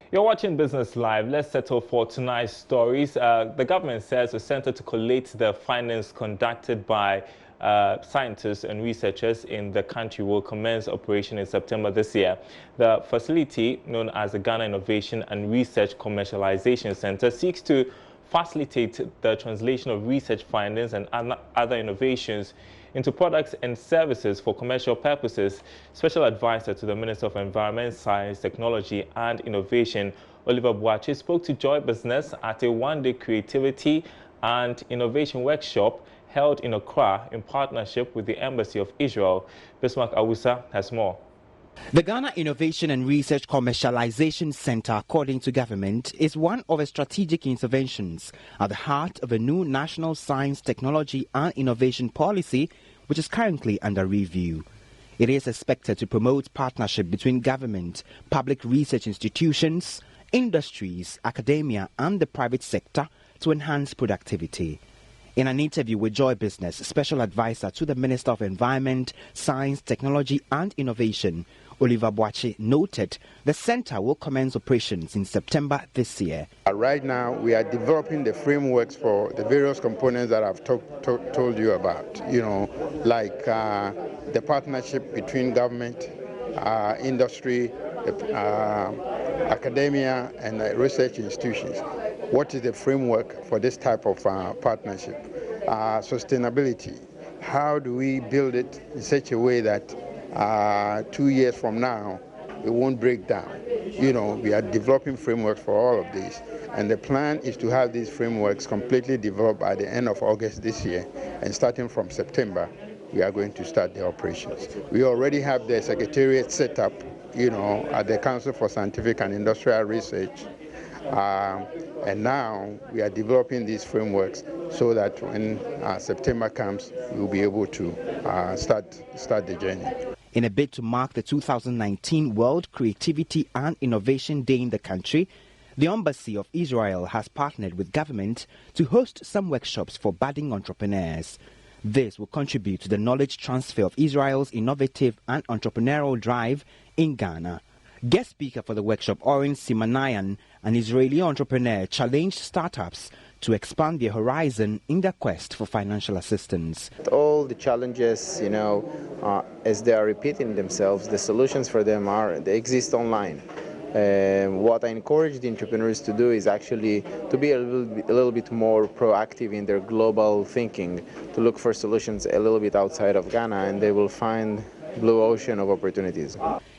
You're watching Business Live. Let's settle for tonight's stories. The government says the Center to collate the findings conducted by scientists and researchers in the country will commence operation in September this year. The facility, known as the Ghana Innovation and Research Commercialization Center, seeks to facilitate the translation of research findings and other innovations into products and services for commercial purposes. Special Advisor to the Minister of Environment, Science, Technology and Innovation, Oliver Boache, spoke to Joy Business at a one-day creativity and innovation workshop held in Accra in partnership with the Embassy of Israel. Bismarck Awusa has more. The Ghana Innovation and Research Commercialization Center, according to government, is one of the strategic interventions at the heart of a new national science, technology and innovation policy, which is currently under review. It is expected to promote partnership between government, public research institutions, industries, academia and the private sector to enhance productivity. In an interview with Joy Business, Special Advisor to the Minister of Environment, Science, Technology and Innovation, Oliver Boache, noted the center will commence operations in September this year. Right now, we are developing the frameworks for the various components that I've told you about, like the partnership between government, industry, academia and research institutions. What is the framework for this type of partnership? Sustainability. How do we build it in such a way that 2 years from now it won't break down? We are developing frameworks for all of these, and the plan is to have these frameworks completely developed by the end of August this year, and starting from September we are going to start the operations. We already have the secretariat set up at the Council for Scientific and Industrial Research, and now we are developing these frameworks so that when September comes, we will be able to start the journey. In a bid to mark the 2019 World Creativity and Innovation Day in the country, the Embassy of Israel has partnered with government to host some workshops for budding entrepreneurs. This will contribute to the knowledge transfer of Israel's innovative and entrepreneurial drive in Ghana. Guest speaker for the workshop, Oren Simanayan, an Israeli entrepreneur, challenged startups to expand their horizon in their quest for financial assistance. All the challenges, as they are repeating themselves, the solutions for them they exist online. What I encourage the entrepreneurs to do is actually to be a little bit more proactive in their global thinking, to look for solutions a little bit outside of Ghana, and they will find blue ocean of opportunities.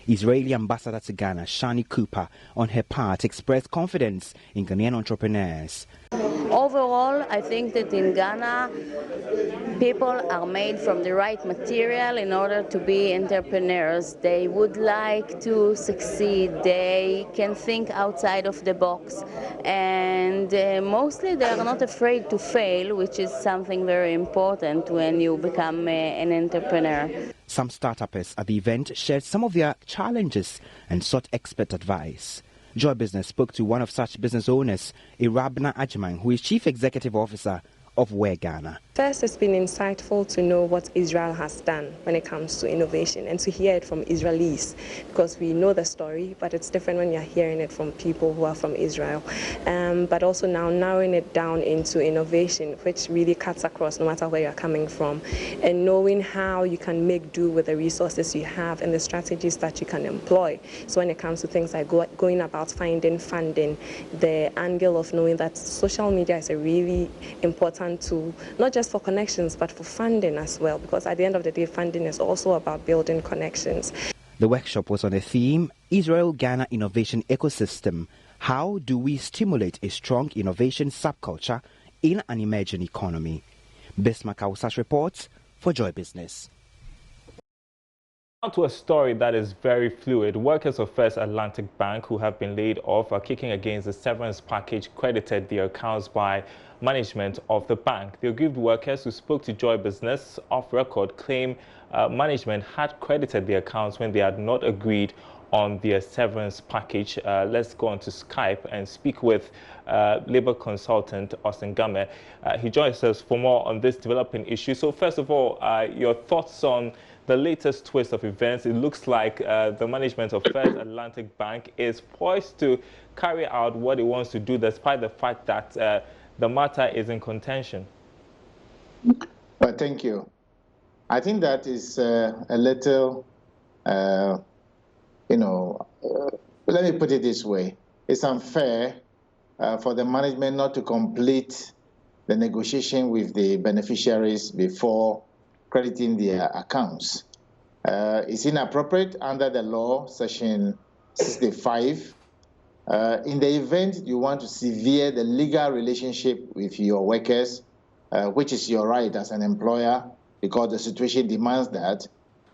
Israeli ambassador to Ghana, Shani Cooper, on her part, expressed confidence in Ghanaian entrepreneurs. Overall, I think that in Ghana, people are made from the right material in order to be entrepreneurs. They would like to succeed. They can think outside of the box. And mostly they are not afraid to fail, which is something very important when you become an entrepreneur. Some startups at the event shared some of their challenges and sought expert advice. Joy Business spoke to one of such business owners, Irabna Ajman, who is Chief Executive Officer of Where Ghana. First, it's been insightful to know what Israel has done when it comes to innovation and to hear it from Israelis, because we know the story, but it's different when you're hearing it from people who are from Israel. But also now narrowing it down into innovation, which really cuts across no matter where you're coming from, and knowing how you can make do with the resources you have and the strategies that you can employ. So when it comes to things like going about finding funding, the angle of knowing that social media is a really important tool, not just for connections, but for funding as well, because at the end of the day, funding is also about building connections. The workshop was on the theme, Israel-Ghana Innovation Ecosystem. How do we stimulate a strong innovation subculture in an emerging economy? Bismarck Awusa reports for Joy Business. Now to a story that is very fluid. Workers of First Atlantic Bank who have been laid off are kicking against the severance package credited their accounts by management of the bank. The aggrieved workers who spoke to Joy Business off record claim management had credited their accounts when they had not agreed on their severance package. Let's go on to Skype and speak with labor consultant Austin Game. He joins us for more on this developing issue. So first of all, your thoughts on the latest twist of events, it looks like the management of First Atlantic Bank is poised to carry out what it wants to do, despite the fact that the matter is in contention. Well, thank you. I think that is a little, let me put it this way. It's unfair for the management not to complete the negotiation with the beneficiaries before crediting their accounts. It's inappropriate under the law, section 65. In the event you want to sever the legal relationship with your workers, which is your right as an employer, because the situation demands that,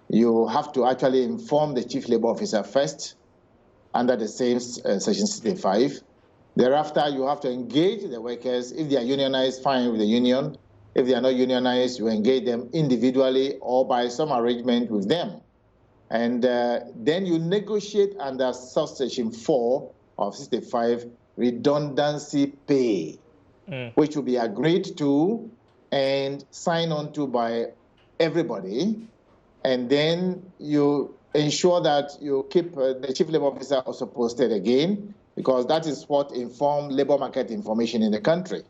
you have to actually inform the chief labor officer first under the same section 65. Thereafter, you have to engage the workers. If they are unionized, fine with the union. If they are not unionized, you engage them individually or by some arrangement with them. And then you negotiate under subsection 4 of 65, redundancy pay, which will be agreed to and signed on to by everybody. And then you ensure that you keep the chief labor officer also posted again, because that is what informs labor market information in the country,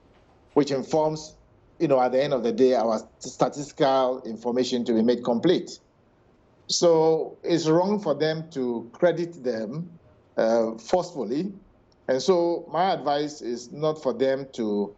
which informs, at the end of the day, our statistical information to be made complete. So it's wrong for them to credit them forcefully. And so my advice is not for them to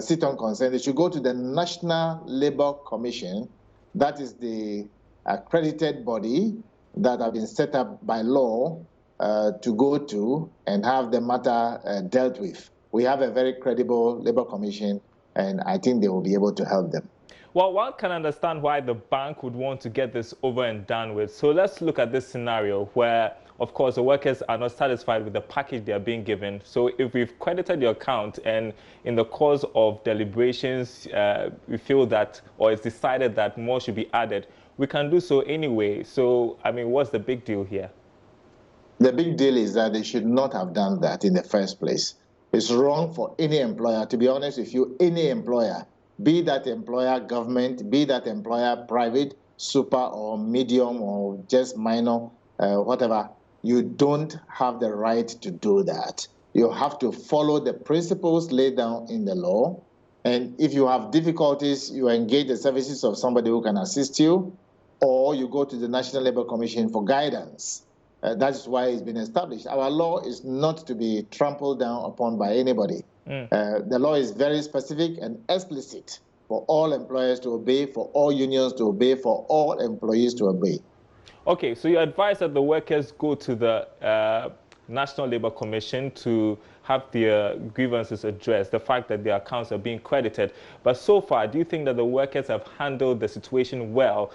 sit on consent. They should go to the National Labor Commission. That is the accredited body that have been set up by law to go to and have the matter dealt with. We have a very credible labor commission, and I think they will be able to help them. Well, one can understand why the bank would want to get this over and done with. So let's look at this scenario where, of course, the workers are not satisfied with the package they are being given. So if we've credited your account and in the course of deliberations, we feel that, or it's decided that more should be added, we can do so anyway. So, I mean, what's the big deal here? The big deal is that they should not have done that in the first place. It's wrong for any employer, to be honest with you, any employer, be that employer government, be that employer private, super or medium or just minor, whatever, you don't have the right to do that. You have to follow the principles laid down in the law. And if you have difficulties, you engage the services of somebody who can assist you, or you go to the National Labor Commission for guidance. That's why it's been established. Our law is not to be trampled down upon by anybody. The law is very specific and explicit for all employers to obey, for all unions to obey, for all employees to obey. Okay, so you advise that the workers go to the National Labor Commission to have their grievances addressed, the fact that their accounts are being credited. But so far, do you think that the workers have handled the situation well?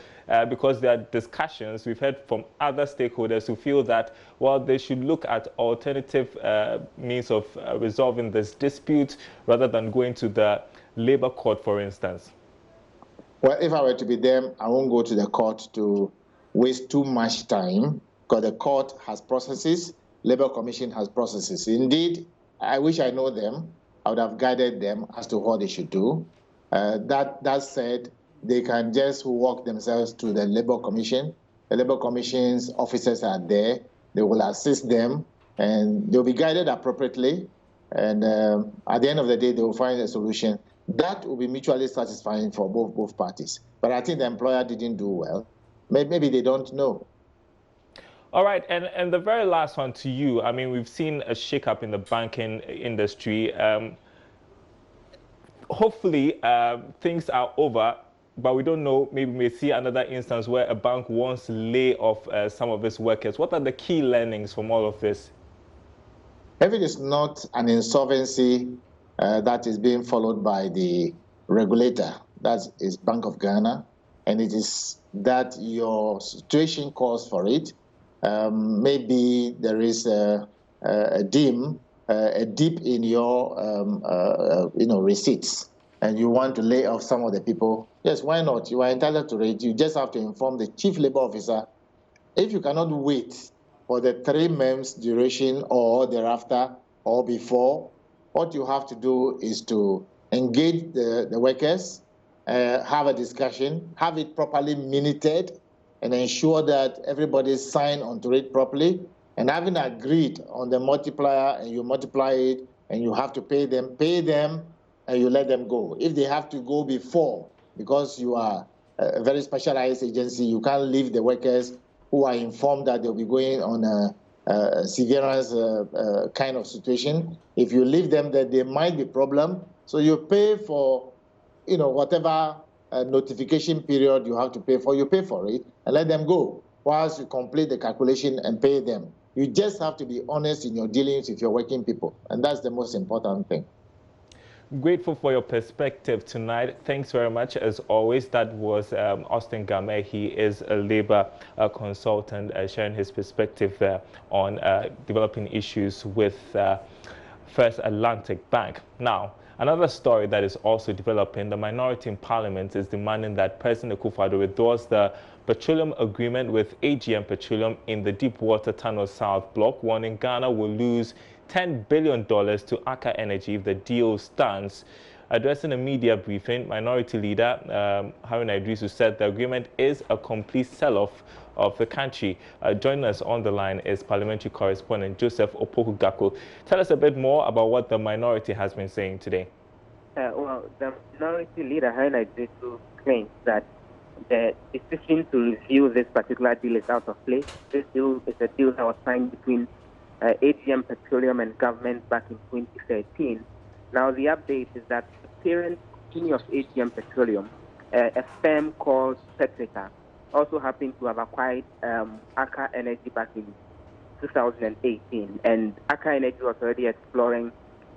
Because there are discussions, we've heard from other stakeholders who feel that, well, they should look at alternative means of resolving this dispute rather than going to the labor court, for instance. Well, if I were to be them, I won't go to the court to waste too much time, because the court has processes, Labor Commission has processes. Indeed, I wish I know them. I would have guided them as to what they should do. That said, they can just walk themselves to the Labor Commission. The Labor Commission's officers are there. They will assist them, and they'll be guided appropriately. And at the end of the day, they will find a solution that will be mutually satisfying for both parties. But I think the employer didn't do well. Maybe they don't know. All right, and the very last one to you. I mean, we've seen a shakeup in the banking industry. Hopefully, things are over, but we don't know. Maybe we may see another instance where a bank wants to lay off some of its workers. What are the key learnings from all of this? If it is not an insolvency that is being followed by the regulator, that is Bank of Ghana, and it is that your situation calls for it, maybe there is a dip in your receipts, and you want to lay off some of the people. Yes, why not? You are entitled to it. You just have to inform the chief labor officer. If you cannot wait for the 3 months duration or thereafter or before, what you have to do is to engage the workers, have a discussion, have it properly minuted, and ensure that everybody sign onto it properly. And having agreed on the multiplier, and you multiply it, and you have to pay them, and you let them go. If they have to go before, because you are a very specialized agency, you can't leave the workers who are informed that they'll be going on a severance kind of situation. If you leave them, then there might be problem. So you pay for, whatever notification period you have to pay for, you pay for it and let them go whilst you complete the calculation and pay them. You just have to be honest in your dealings with your working people, and that's the most important thing. Grateful for your perspective tonight. Thanks very much. As always, that was Austin Game. He is a labor consultant, sharing his perspective on developing issues with First Atlantic Bank. Now, another story that is also developing, the minority in parliament is demanding that President Akufo-Addo withdraws the petroleum agreement with AGM Petroleum in the Deepwater Tunnel South block, warning Ghana will lose $10 billion to Aker Energy if the deal stands. Addressing a media briefing, Minority Leader Haruna Idrisu said the agreement is a complete sell-off of the country. Joining us on the line is Parliamentary Correspondent Joseph Opoku-Gako. Tell us a bit more about what the minority has been saying today. Well, the Minority Leader Haruna Idrisu claims that the decision to review this particular deal is out of place. This deal is a deal that was signed between AGM Petroleum and government back in 2013. Now, the update is that the parent company of AGM Petroleum, a firm called Petroleum, also happened to have acquired Aker Energy back in 2018. And Aker Energy was already exploring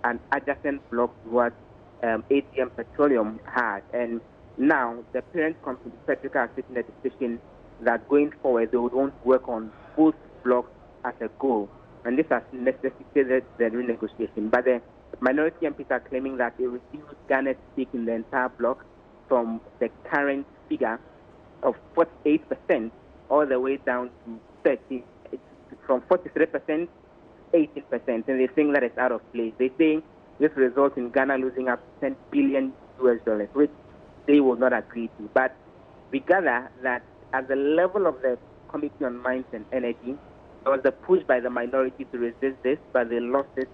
an adjacent block to what AGM Petroleum had. And now, the parent company, Petroleum, has taken a decision that going forward, they would want to work on both blocks as a goal. And this has necessitated the renegotiation. But the minority MPs are claiming that it reduced Ghana's stake in the entire block from the current figure of 48% all the way down to 30%, from 43%, 18%. And they think that it's out of place. They say this results in Ghana losing up to $10 billion, which they will not agree to. But we gather that at the level of the Committee on Mines and Energy, there was a push by the minority to resist this, but they lost it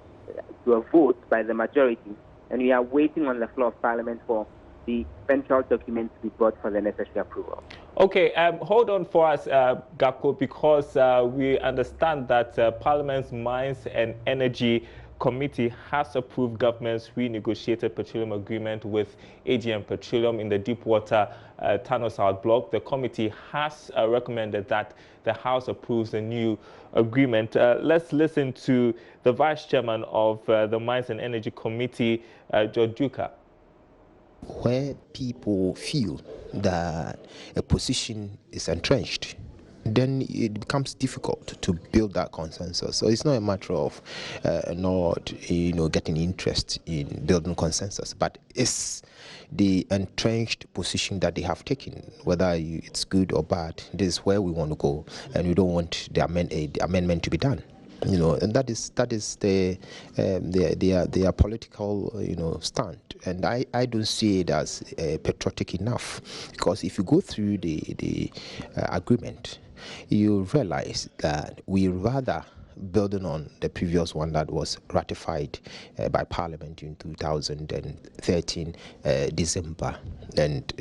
to a vote by the majority. And we are waiting on the floor of Parliament for the central document to be brought for the necessary approval. Okay, hold on for us, Gako, because we understand that Parliament's Mines and Energy Committee has approved government's renegotiated petroleum agreement with AGM Petroleum in the Deepwater Tunnel South block. The committee has recommended that the House approves a new agreement. Let's listen to the Vice Chairman of the Mines and Energy Committee, George Duka. Where people feel that a position is entrenched, then it becomes difficult to build that consensus. So it's not a matter of not getting interest in building consensus, but it's the entrenched position that they have taken, whether it's good or bad. This is where we want to go, and we don't want the amendment to be done. And that is their political stand, and I don't see it as patriotic enough, because if you go through the agreement, you realize that we rather building on the previous one that was ratified by Parliament in 2013 December, and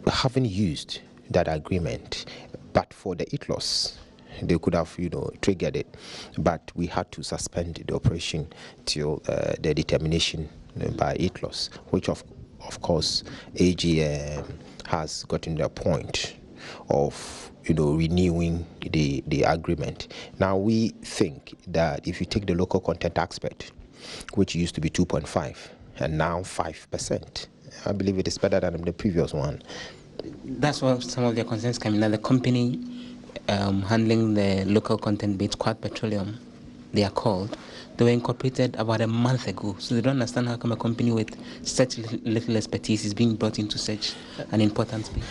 having used that agreement. But for the ITLOS, they could have, triggered it. But we had to suspend the operation till the determination by ITLOS, which of course, AGM has gotten to the point of, renewing the agreement. Now we think that if you take the local content aspect, which used to be 2.5 and now 5%, I believe it is better than the previous one. That's where some of their concerns come in. Now the company handling the local content bits, Quad Petroleum, they are called, They were incorporated about a month ago, so they don't understand how come a company with such little expertise is being brought into such an important space.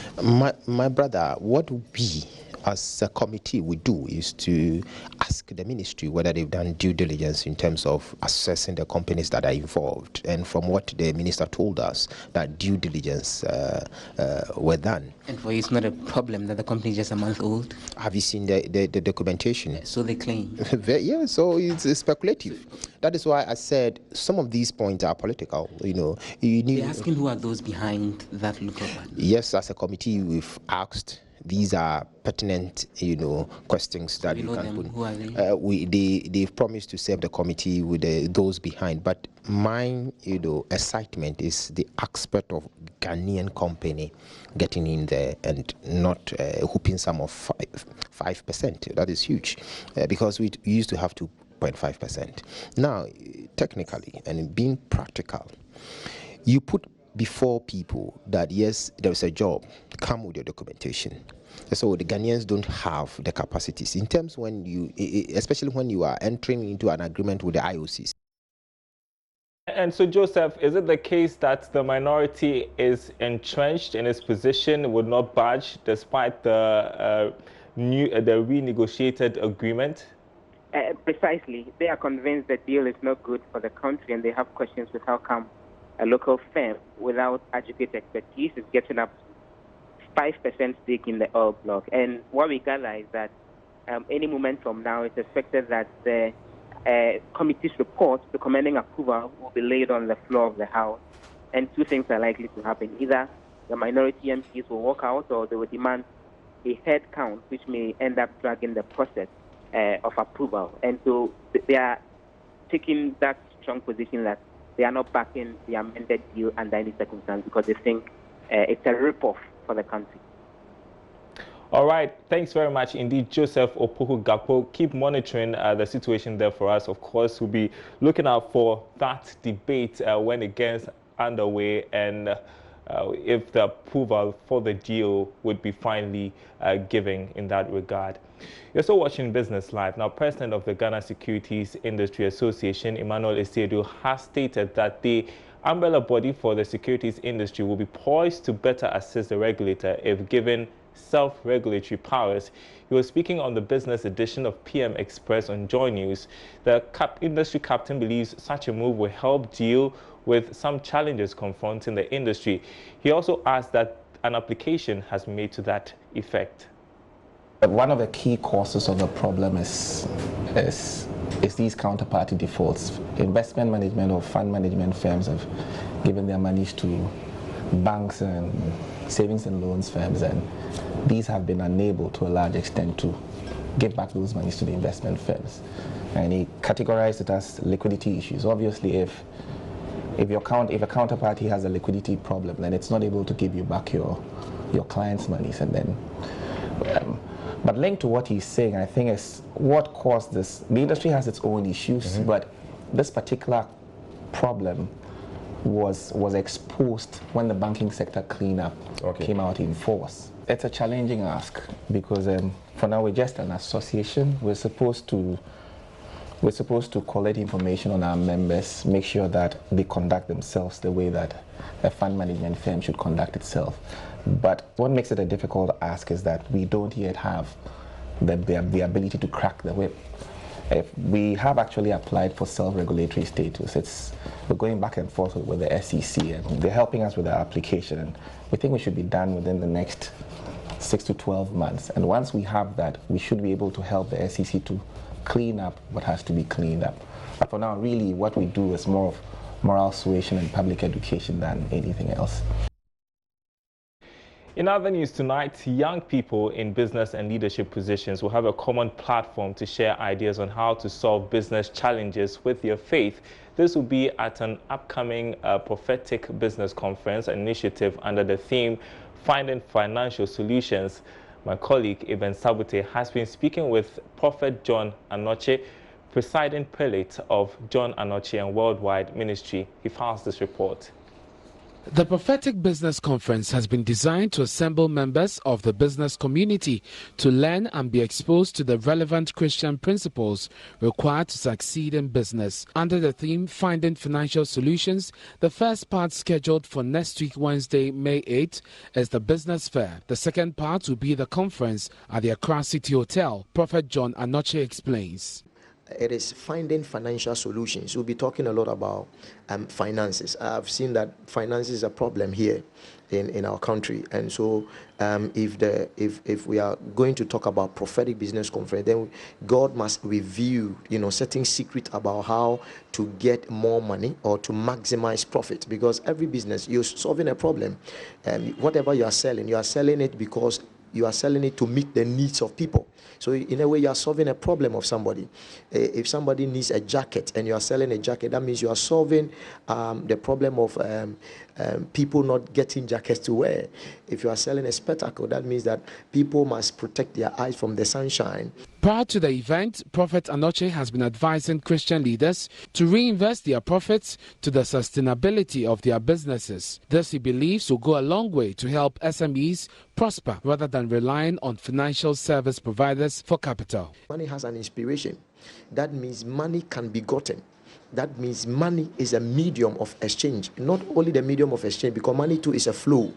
My brother, what we as a committee we do is to ask the ministry whether they've done due diligence in terms of assessing the companies that are involved. And from what the minister told us, that due diligence were done. And for you, it's not a problem that the company is just a month old? Have you seen the documentation? So they claim. Yeah, so it's speculative. That is why I said some of these points are political. You need. They're asking who are those behind that lookup. Yes, as a committee, we've asked. These are pertinent, questions that you can put. Who are they? They've promised to serve the committee with those behind. But my, excitement is the aspect of Ghanaian company getting in there and not whooping some of 5%. That is huge, because we used to have 2.5%. Now, technically and being practical, you put before people that yes, there's a job, come with your documentation. So the Ghanaians don't have the capacities in terms especially when you are entering into an agreement with the IOCs. And so, Joseph, is it the case that the minority is entrenched in its position, would not budge despite the renegotiated agreement? Precisely. They are convinced the deal is not good for the country, and they have questions with how come a local firm without adequate expertise is getting up 5% stake in the oil block. And what we gather is that any moment from now, it's expected that the committee's report recommending approval will be laid on the floor of the House. And two things are likely to happen. Either the minority MPs will walk out, or they will demand a head count, which may end up dragging the process of approval. And so they are taking that strong position that they are not backing the amended deal under any circumstance, because they think it's a rip-off for the country. All right. Thanks very much indeed, Joseph Opoku Gakpo. Keep monitoring the situation there for us. Of course, we'll be looking out for that debate when it gets underway, and if the approval for the deal would be finally given in that regard. You're still watching Business Live. Now, President of the Ghana Securities Industry Association, Emmanuel Esedu, has stated that the umbrella body for the securities industry will be poised to better assist the regulator if given self-regulatory powers. He was speaking on the business edition of PM Express on JoyNews. The industry captain believes such a move will help deal with some challenges confronting the industry. He also asked that an application has been made to that effect. One of the key causes of the problem is these counterparty defaults. Investment management or fund management firms have given their monies to banks and savings and loans firms, and these have been unable to a large extent to give back those monies to the investment firms. And he categorized it as liquidity issues. Obviously, if a counterparty has a liquidity problem, then it's not able to give you back your clients' monies. And then but linked to what he's saying, I think is what caused this. The industry has its own issues, but this particular problem was exposed when the banking sector cleanup came out in force. It's a challenging ask because for now we're just an association. We're supposed to collect information on our members, make sure that they conduct themselves the way that a fund management firm should conduct itself. But what makes it a difficult ask is that we don't yet have the ability to crack the whip. We have actually applied for self-regulatory status. We're going back and forth with the SEC, and they're helping us with our application. And we think we should be done within the next 6 to 12 months. And once we have that, we should be able to help the SEC to clean up what has to be cleaned up. But for now, really, what we do is more of moral suasion and public education than anything else. In other news tonight, young people in business and leadership positions will have a common platform to share ideas on how to solve business challenges with their faith. This will be at an upcoming Prophetic business conference initiative under the theme Finding Financial Solutions. My colleague Ibn Sabute has been speaking with Prophet John Anoche, presiding prelate of John Anoche and Worldwide Ministry. He files this report. The Prophetic Business Conference has been designed to assemble members of the business community to learn and be exposed to the relevant Christian principles required to succeed in business. Under the theme Finding Financial Solutions, the first part, scheduled for next week, Wednesday, May 8th, is the business fair. The second part will be the conference at the Accra City Hotel. Prophet John Anoche explains. It is finding financial solutions. We'll be talking a lot about finances. I've seen that finance is a problem here in our country, and so if we are going to talk about prophetic business conference, then God must reveal certain secret about how to get more money or to maximize profit, because every business, you're solving a problem. Whatever you are selling it because you are selling it to meet the needs of people. So in a way, you are solving a problem of somebody. If somebody needs a jacket and you are selling a jacket, that means you are solving the problem of people not getting jackets to wear. If you are selling a spectacle, that means that people must protect their eyes from the sunshine. Prior to the event, Prophet Anoche has been advising Christian leaders to reinvest their profits to the sustainability of their businesses. This, he believes, will go a long way to help SMEs prosper rather than relying on financial service providers for capital. Money has an inspiration. That means money can be gotten. That means money is a medium of exchange. Not only the medium of exchange, because money too is a flow.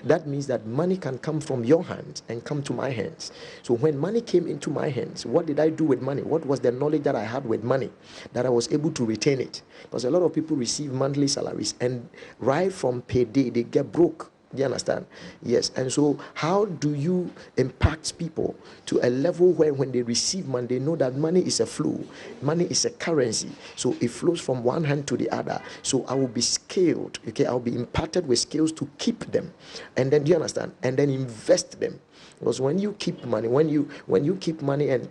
That means that money can come from your hands and come to my hands. So when money came into my hands, what did I do with money? What was the knowledge that I had with money, that I was able to retain it? Because a lot of people receive monthly salaries, and right from payday, they get broke. Do you understand? Yes. And so how do you impact people to a level where when they receive money, they know that money is a flow, money is a currency, so it flows from one hand to the other. So I will be scaled, okay? I'll be imparted with skills to keep them, and then, do you understand? And then invest them. Because when you keep money, when you keep money and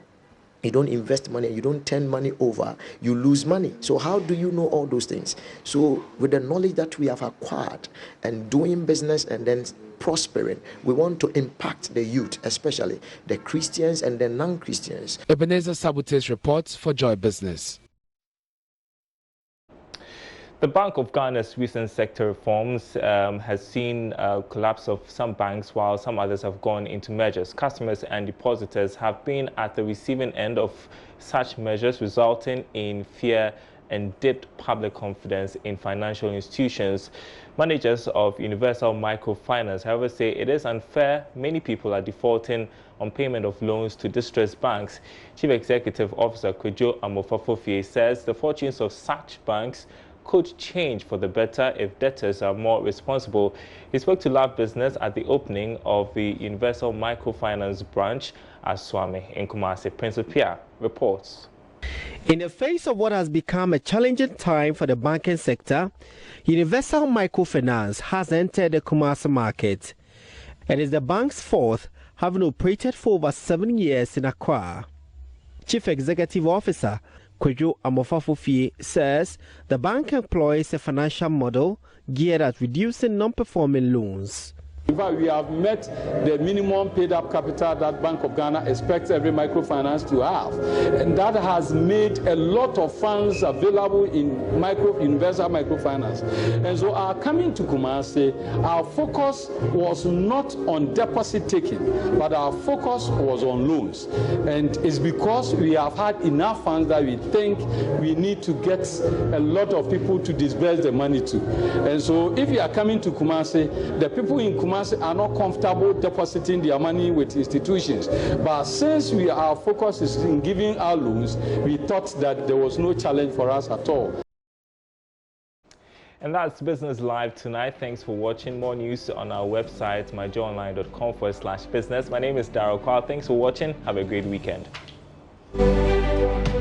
you don't invest money, you don't turn money over, you lose money. So how do you know all those things? So with the knowledge that we have acquired and doing business and then prospering, we want to impact the youth, especially the Christians and the non-Christians. Ebenezer Sabute's reports for Joy Business. The Bank of Ghana's recent sector reforms has seen a collapse of some banks, while some others have gone into mergers. Customers and depositors have been at the receiving end of such measures, resulting in fear and dipped public confidence in financial institutions. Managers of Universal Microfinance, however, say it is unfair. Many people are defaulting on payment of loans to distressed banks. Chief Executive Officer Kwejo Amofafofie says the fortunes of such banks could change for the better if debtors are more responsible. He spoke to Love Business at the opening of the Universal Microfinance branch at Swami in Kumasi. Prince of Pia reports. In the face of what has become a challenging time for the banking sector, Universal Microfinance has entered the Kumasi market. It is the bank's fourth, having operated for over 7 years in Accra. Chief Executive Officer Kwejo Amofafofie says the bank employs a financial model geared at reducing non-performing loans. In fact, we have met the minimum paid-up capital that Bank of Ghana expects every microfinance to have. And that has made a lot of funds available in Universal Microfinance. And so our coming to Kumasi, our focus was not on deposit taking, but our focus was on loans. And it's because we have had enough funds that we think we need to get a lot of people to disburse the money to. And so if you are coming to Kumasi, the people in Kumasi are not comfortable depositing their money with institutions. But since our focus is in giving our loans, we thought that there was no challenge for us at all. And that's Business Live tonight. Thanks for watching. More news on our website, myjoyonline.com/business. My name is Darryl Carl. Thanks for watching. Have a great weekend.